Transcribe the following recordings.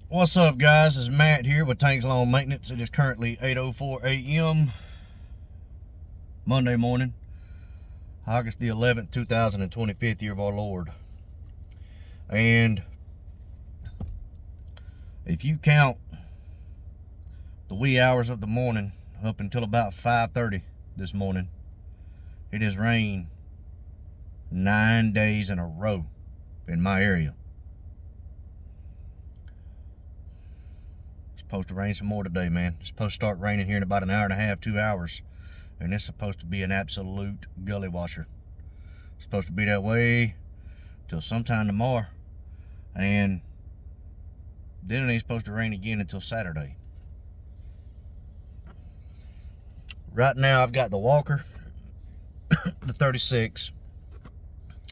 What's up, guys? It's Matt here with Tanks Lawn Maintenance. It is currently 8:04 a.m. Monday morning, August the 11th, 2025, year of our Lord. And if you count the wee hours of the morning up until about 5:30 this morning, it has rained 9 days in a row in my area. Supposed to rain some more today, man. It's supposed to start raining here in about an hour and a half, 2 hours. And it's supposed to be an absolute gully washer. It's supposed to be that way till sometime tomorrow. And then it ain't supposed to rain again until Saturday. Right now I've got the Walker, the 36,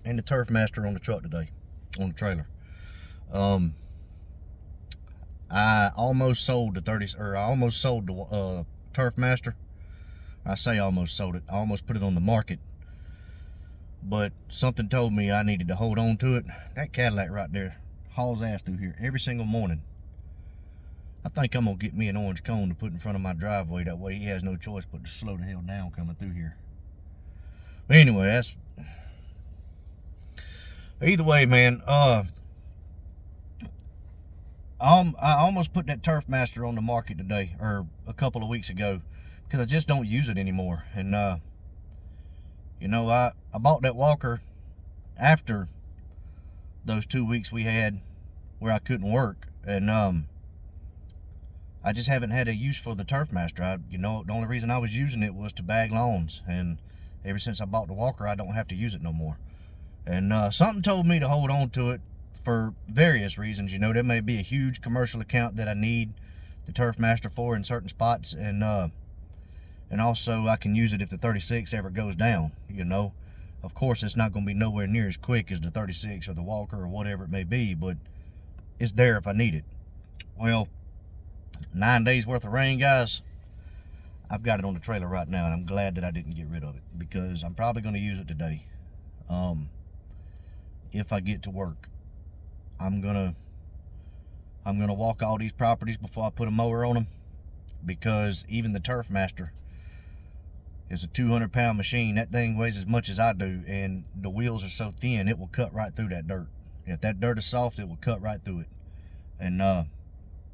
and the Turfmaster on the truck today, on the trailer. I almost sold the Turfmaster. I say almost sold it. I almost put it on the market. But something told me I needed to hold on to it. That Cadillac right there hauls ass through here every single morning. I think I'm going to get me an orange cone to put in front of my driveway. That way he has no choice but to slow the hell down coming through here. But anyway, that's... Either way, man, I almost put that Turfmaster on the market today, or a couple of weeks ago, because I just don't use it anymore. And you know, I bought that Walker after those 2 weeks we had where I couldn't work, and I just haven't had a use for the Turfmaster. You know, the only reason I was using it was to bag lawns, and ever since I bought the Walker, I don't have to use it no more. And something told me to hold on to it for various reasons. You know, there may be a huge commercial account that I need the Turfmaster for in certain spots, and also I can use it if the 36 ever goes down. You know, of course it's not going to be nowhere near as quick as the 36 or the Walker or whatever it may be, but it's there if I need it. Well, 9 days worth of rain, guys. I've got it on the trailer right now, and I'm glad that I didn't get rid of it, because I'm probably going to use it today. If I get to work, I'm gonna walk all these properties before I put a mower on them, because even the Turfmaster is a 200-pound machine. That thing weighs as much as I do, and the wheels are so thin it will cut right through that dirt. If that dirt is soft, it will cut right through it. And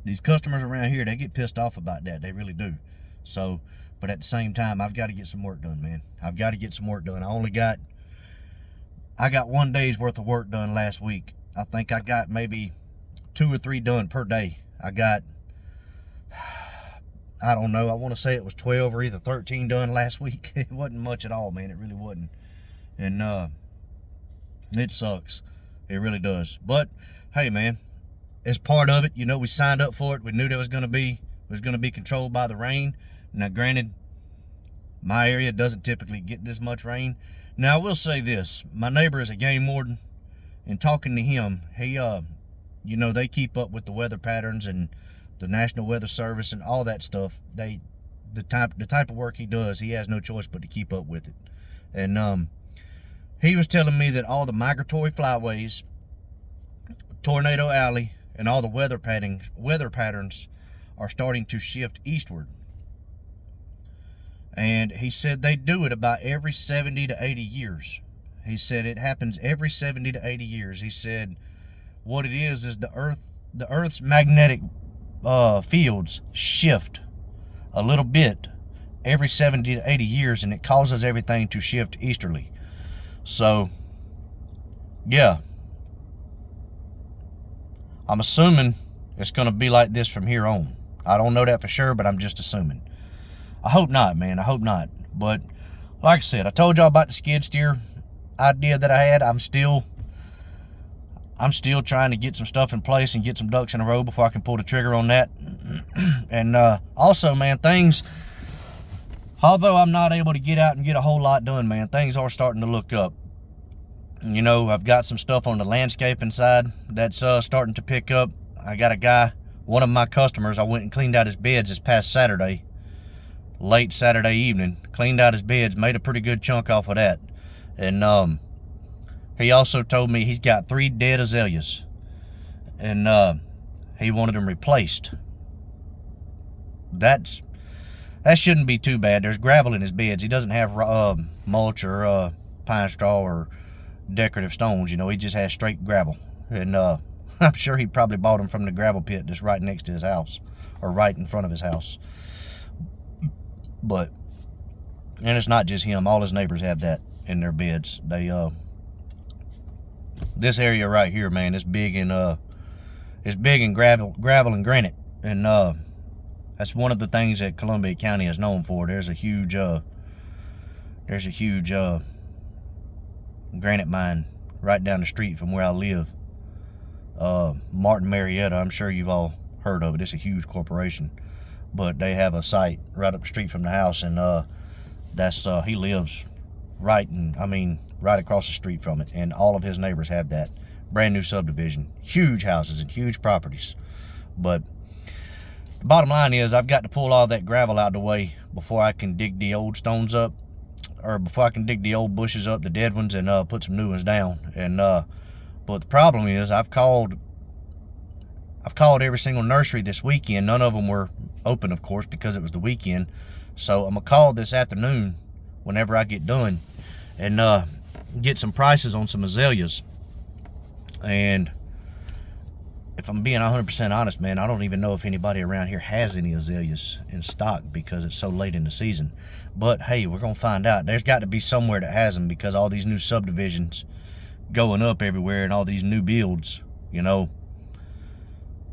these customers around here, they get pissed off about that. They really do. So, but at the same time, I've got to get some work done, man. I've got to get some work done. I got 1 day's worth of work done last week. I think I got maybe 2 or 3 done per day. I got, I don't know, I want to say it was 12 or either 13 done last week. It wasn't much at all, man. It really wasn't. And it sucks. It really does. But hey, man, it's part of it. You know, we signed up for it. We knew that was going to be controlled by the rain. Now, granted, my area doesn't typically get this much rain. Now, I will say this. My neighbor is a game warden, and talking to him, he, you know, they keep up with the weather patterns and the National Weather Service and all that stuff. The type of work he does, he has no choice but to keep up with it. And he was telling me that all the migratory flyways, Tornado Alley, and all the weather patterns are starting to shift eastward. And he said they do it about every 70 to 80 years. He said it happens every 70 to 80 years. He said what it is the Earth's magnetic fields shift a little bit every 70 to 80 years, and it causes everything to shift easterly. So, yeah. I'm assuming it's going to be like this from here on. I don't know that for sure, but I'm just assuming. I hope not, man. I hope not. But like I said, I told y'all about the skid steer idea that I had. I'm still trying to get some stuff in place and get some ducks in a row before I can pull the trigger on that. And also, man, things, although I'm not able to get out and get a whole lot done, man, things are starting to look up. You know, I've got some stuff on the landscaping side that's starting to pick up. I got a guy, one of my customers, I went and cleaned out his beds this past Saturday, late Saturday evening. Cleaned out his beds, made a pretty good chunk off of that. And he also told me he's got 3 dead azaleas. And He wanted them replaced. That shouldn't be too bad. There's gravel in his beds. He doesn't have mulch or pine straw or decorative stones. You know, he just has straight gravel. And I'm sure he probably bought them from the gravel pit that's right next to his house, or right in front of his house. But, and it's not just him. All his neighbors have that in their beds. This area right here, man, it's big in gravel and granite. And that's one of the things that Columbia County is known for. There's a huge granite mine right down the street from where I live. Martin Marietta, I'm sure you've all heard of it. It's a huge corporation, but they have a site right up the street from the house, and he lives right across the street from it, and all of his neighbors have that. Brand new subdivision, huge houses and huge properties. But the bottom line is, I've got to pull all that gravel out of the way before I can dig the old stones up, or before I can dig the old bushes up, the dead ones, and put some new ones down. And but the problem is, I've called every single nursery this weekend. None of them were open, of course, because it was the weekend. So I'm gonna call this afternoon whenever I get done, and get some prices on some azaleas. And if I'm being 100% honest, man, I don't even know if anybody around here has any azaleas in stock because it's so late in the season. But hey, we're gonna find out. There's got to be somewhere that has them, because all these new subdivisions going up everywhere and all these new builds, you know,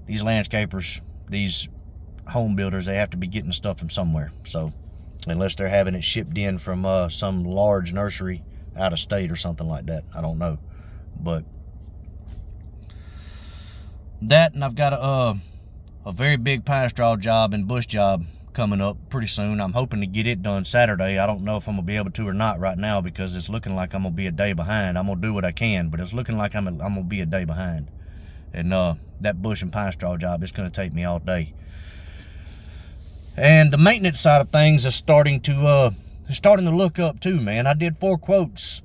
these landscapers, these home builders, they have to be getting stuff from somewhere. So unless they're having it shipped in from some large nursery out of state or something like that, I don't know. But that, and I've got a very big pine straw job and bush job coming up pretty soon. I'm hoping to get it done Saturday. I don't know if I'm gonna be able to or not right now, because it's looking like I'm gonna be a day behind. I'm gonna do what I can, but it's looking like I'm gonna be a day behind. And that bush and pine straw job, it's gonna take me all day. And the maintenance side of things is starting to look up too, man. I did 4 quotes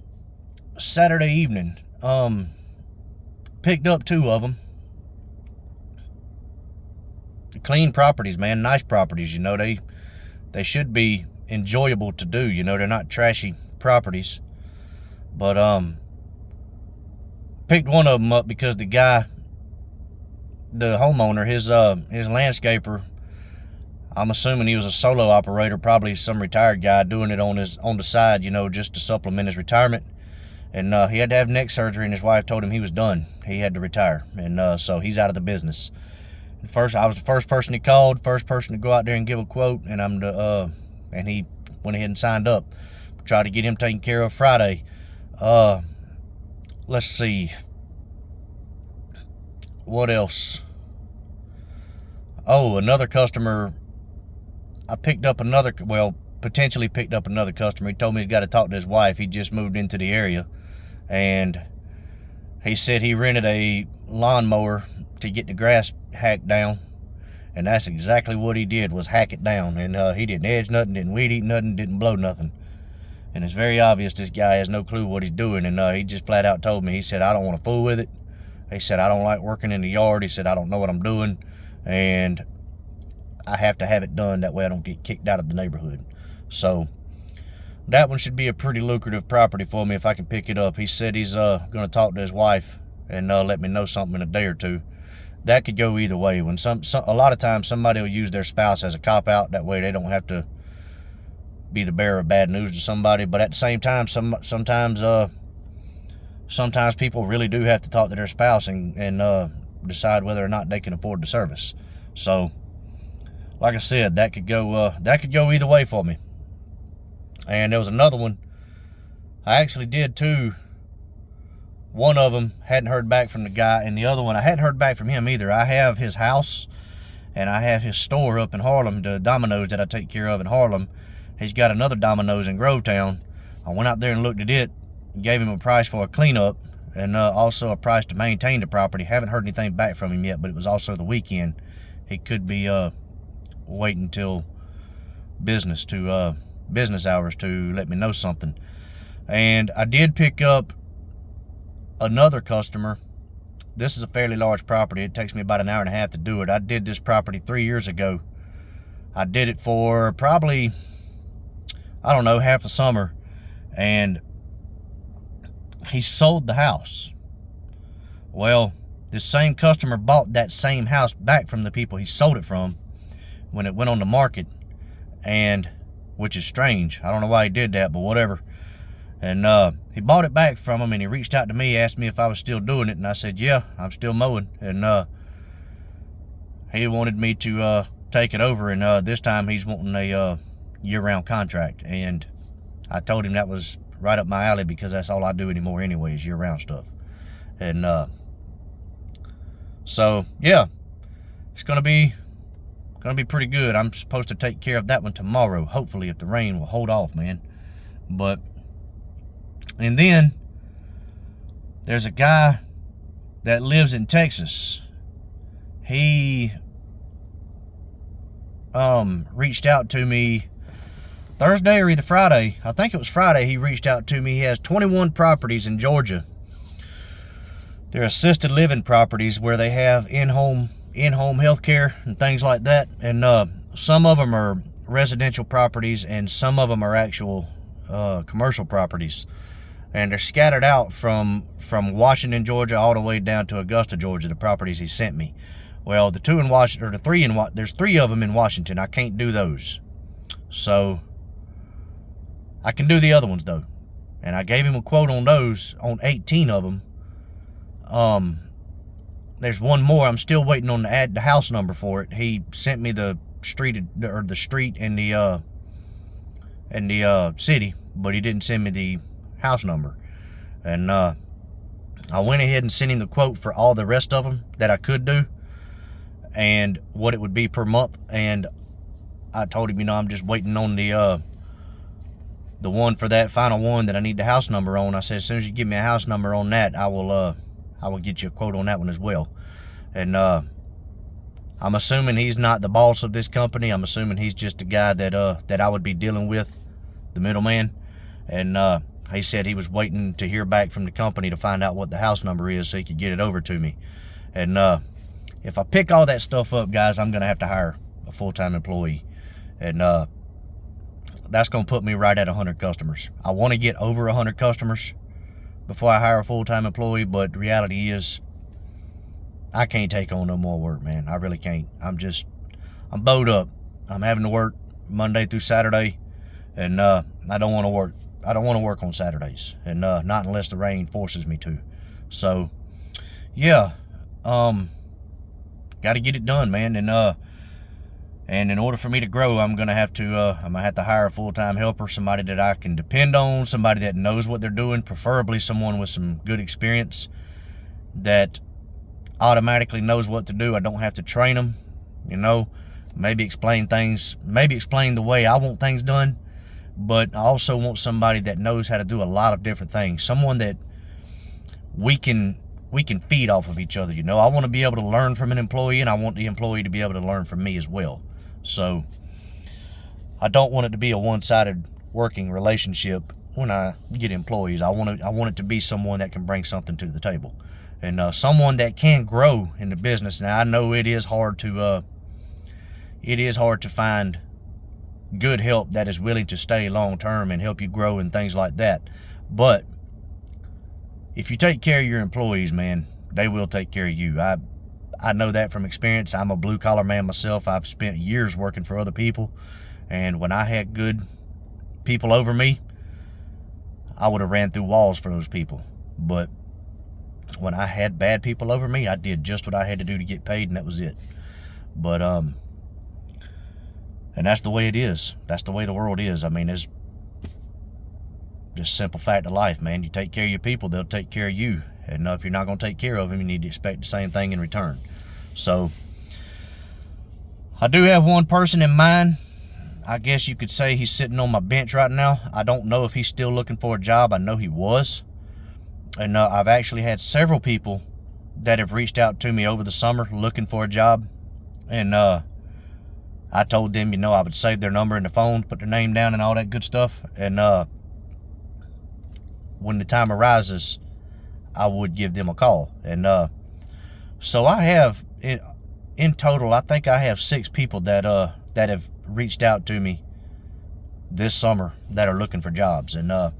Saturday evening. Picked up 2 of them. Clean properties, man. Nice properties. You know, they should be enjoyable to do. You know, they're not trashy properties. But picked one of them up because the guy, the homeowner, his landscaper, I'm assuming he was a solo operator, probably some retired guy doing it on the side, you know, just to supplement his retirement. And he had to have neck surgery, and his wife told him he was done. He had to retire, and so he's out of the business. I was the first person he called, first person to go out there and give a quote, and and he went ahead and signed up. Tried to get him taken care of Friday. Let's see. What else? Oh, another customer. I potentially picked up another customer. He told me he's got to talk to his wife. He just moved into the area, and he said he rented a lawnmower to get the grass hacked down, and that's exactly what he did, was hack it down. And he didn't edge nothing, didn't weed eat nothing, didn't blow nothing. And it's very obvious this guy has no clue what he's doing. And he just flat out told me, he said, I don't want to fool with it. He said, I don't like working in the yard. He said, I don't know what I'm doing, and I have to have it done, that way I don't get kicked out of the neighborhood. So that one should be a pretty lucrative property for me if I can pick it up. He said he's going to talk to his wife and let me know something in a day or two. That could go either way. When a lot of times somebody will use their spouse as a cop-out. That way they don't have to be the bearer of bad news to somebody. But at the same time, sometimes people really do have to talk to their spouse and decide whether or not they can afford the service. So, like I said, that could go either way for me. And there was another one. I actually did 2. One of them, hadn't heard back from the guy, and the other one, I hadn't heard back from him either. I have his house, and I have his store up in Harlem, the Domino's that I take care of in Harlem. He's got another Domino's in Grovetown. I went out there and looked at it, gave him a price for a cleanup, and also a price to maintain the property. Haven't heard anything back from him yet, but it was also the weekend. He could be waiting till business hours to let me know something. And I did pick up another customer this is a fairly large property. It takes me about an hour and a half to do it. I did this property 3 years ago. I did it for probably, I don't know, half the summer, and he sold the house. Well, this same customer bought that same house back from the people he sold it from when it went on the market, and which is strange. I don't know why he did that, but whatever. And he bought it back from him, and he reached out to me, asked me if I was still doing it, and I said, yeah, I'm still mowing. And he wanted me to take it over, and this time he's wanting a year-round contract. And I told him that was right up my alley, because that's all I do anymore anyway, is year-round stuff. And so yeah, it's gonna be pretty good. I'm supposed to take care of that one tomorrow, hopefully, if the rain will hold off, man. But and then there's a guy that lives in Texas. He reached out to me Thursday or either Friday. I think it was Friday. He reached out to me. He has 21 properties in Georgia. They're assisted living properties where they have in-home health care and things like that. And some of them are residential properties, and some of them are actual commercial properties. And they're scattered out from Washington, Georgia, all the way down to Augusta, Georgia, the properties he sent me. Well, the two in Washington, or the three in Washington, there's 3 of them in Washington. I can't do those. So I can do the other ones, though. And I gave him a quote on those, on 18 of them. There's one more. I'm still waiting on to add the house number for it. He sent me the street, or the street and the city, but he didn't send me the house number. And I went ahead and sent him the quote for all the rest of them that I could do, and what it would be per month. And I told him, I'm just waiting on the one for that final one that I need the house number on. I said, as soon as you give me a house number on that, I will get you a quote on that one as well. And I'm assuming he's not the boss of this company. I'm assuming he's just a guy that I would be dealing with, the middleman. And he said he was waiting to hear back from the company to find out what the house number is so he could get it over to me. And if I pick all that stuff up, guys, I'm gonna have to hire a full-time employee, and that's gonna put me right at 100 customers. I want to get over 100 customers before I hire a full-time employee, but the reality is I can't take on no more work, man. I really can't. I'm bowed up. I'm having to work Monday through Saturday, and I don't want to work. I don't want to work on Saturdays, and not unless the rain forces me to. So yeah, got to get it done, man. And in order for me to grow, I'm gonna have to hire a full-time helper, somebody that I can depend on, somebody that knows what they're doing, preferably someone with some good experience that automatically knows what to do. I don't have to train them, maybe explain the way I want things done. But I also want somebody that knows how to do a lot of different things, someone that we can feed off of each other. I want to be able to learn from an employee, and I want the employee to be able to learn from me as well. So I don't want it to be a one-sided working relationship when I get employees. I want it to be someone that can bring something to the table, and someone that can grow in the business. Now, I know it is hard to find good help that is willing to stay long-term and help you grow and things like that. But if you take care of your employees, man, they will take care of you. I know that from experience. I'm a blue-collar man myself. I've spent years working for other people, and when I had good people over me, I would have ran through walls for those people. But when I had bad people over me, I did just what I had to do to get paid, and that was it. But and that's the way it is. That's the way the world is. I mean, it's just simple fact of life, man. You take care of your people, they'll take care of you. And if you're not going to take care of them, you need to expect the same thing in return. So I do have one person in mind. I guess you could say he's sitting on my bench right now. I don't know if he's still looking for a job. I know he was. And I've actually had several people that have reached out to me over the summer looking for a job. And I told them, I would save their number in the phone, put their name down and all that good stuff. And when the time arises, I would give them a call. And So I have, in total, I think I have 6 people that have reached out to me this summer that are looking for jobs, and I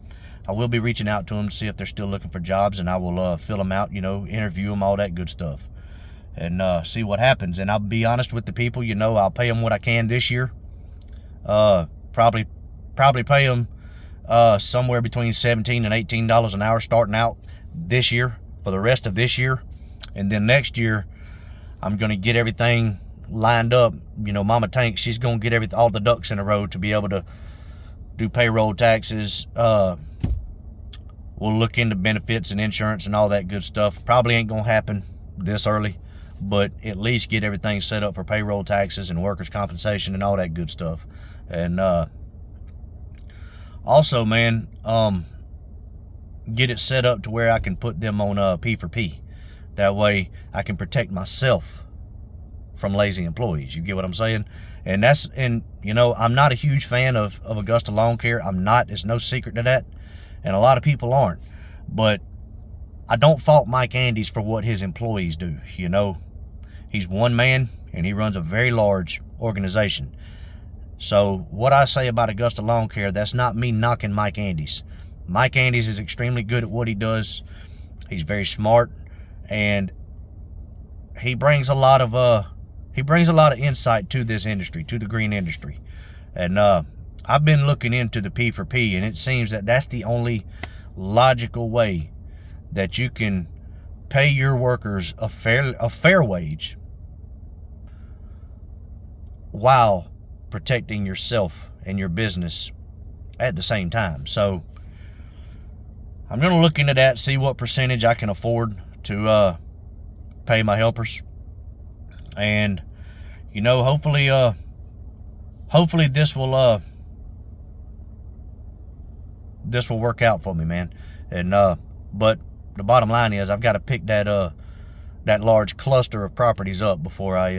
will be reaching out to them to see if they're still looking for jobs, and I will fill them out, interview them, all that good stuff, and see what happens. And I'll be honest with the people, I'll pay them what I can this year. Probably pay them somewhere between $17 and $18 an hour starting out this year for the rest of this year, and then next year I'm gonna get everything lined up. Mama Tank, she's gonna get all the ducks in a row to be able to do payroll, taxes. We'll look into benefits and insurance and all that good stuff. Probably ain't gonna happen this early, but at least get everything set up for payroll, taxes, and workers' compensation and all that good stuff. And also, man, get it set up to where I can put them on P4P. That way I can protect myself from lazy employees. You get what I'm saying? And I'm not a huge fan of Augusta Lawn Care. I'm not. It's no secret to that. And a lot of people aren't. But I don't fault Mike Andes for what his employees do. He's one man and he runs a very large organization. So what I say about Augusta Lawn Care, that's not me knocking Mike Andes. Mike Andes is extremely good at what he does. He's very smart, and he brings a lot of insight to this industry, to the green industry. And I've been looking into the P4P, and it seems that that's the only logical way that you can pay your workers a fair wage while protecting yourself and your business at the same time. So I'm going to look into that, see what percentage I can afford to pay my helpers. And hopefully this will work out for me, man. And but the bottom line is I've got to pick that large cluster of properties up before I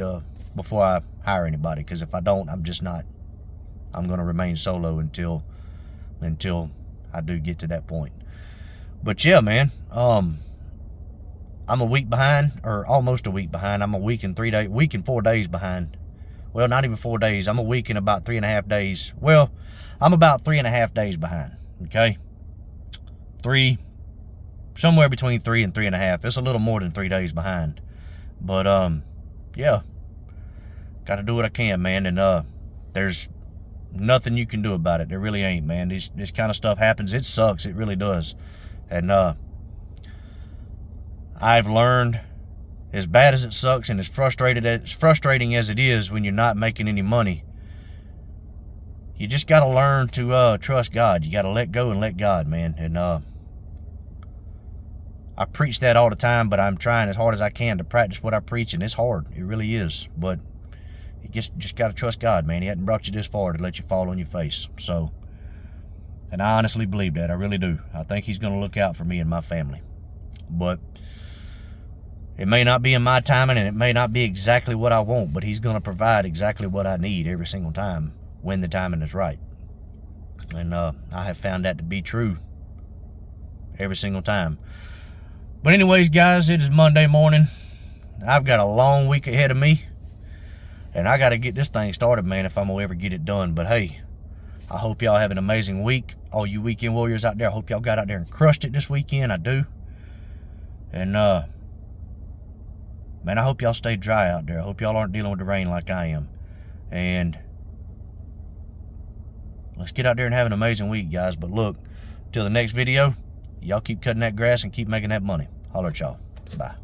hire anybody, because if I don't, I'm going to remain solo until I do get to that point. But yeah, man, I'm a week behind, or almost a week behind. I'm a week and 4 days behind. Well, not even 4 days. I'm a week and about 3.5 days. Well, I'm about 3.5 days behind. Okay, somewhere between 3 and 3.5. It's a little more than 3 days behind. But yeah, got to do what I can, man. And there's nothing you can do about it. There really ain't, man. This kind of stuff happens. It sucks. It really does. And I've learned, as bad as it sucks and as frustrating as it is when you're not making any money, you just got to learn to trust God. You got to let go and let God, man. And I preach that all the time, but I'm trying as hard as I can to practice what I preach, and it's hard. It really is. But you just got to trust God, man. He hadn't brought you this far to let you fall on your face. So, and I honestly believe that. I really do. I think he's going to look out for me and my family. But it may not be in my timing, and it may not be exactly what I want, but he's going to provide exactly what I need every single time when the timing is right. And I have found that to be true every single time. But anyways, guys, it is Monday morning. I've got a long week ahead of me, and I got to get this thing started, man, if I'm going to ever get it done. But hey, I hope y'all have an amazing week. All you weekend warriors out there, I hope y'all got out there and crushed it this weekend. I do. And man, I hope y'all stay dry out there. I hope y'all aren't dealing with the rain like I am. And let's get out there and have an amazing week, guys. But look, till the next video, y'all keep cutting that grass and keep making that money. Holler at y'all. Bye.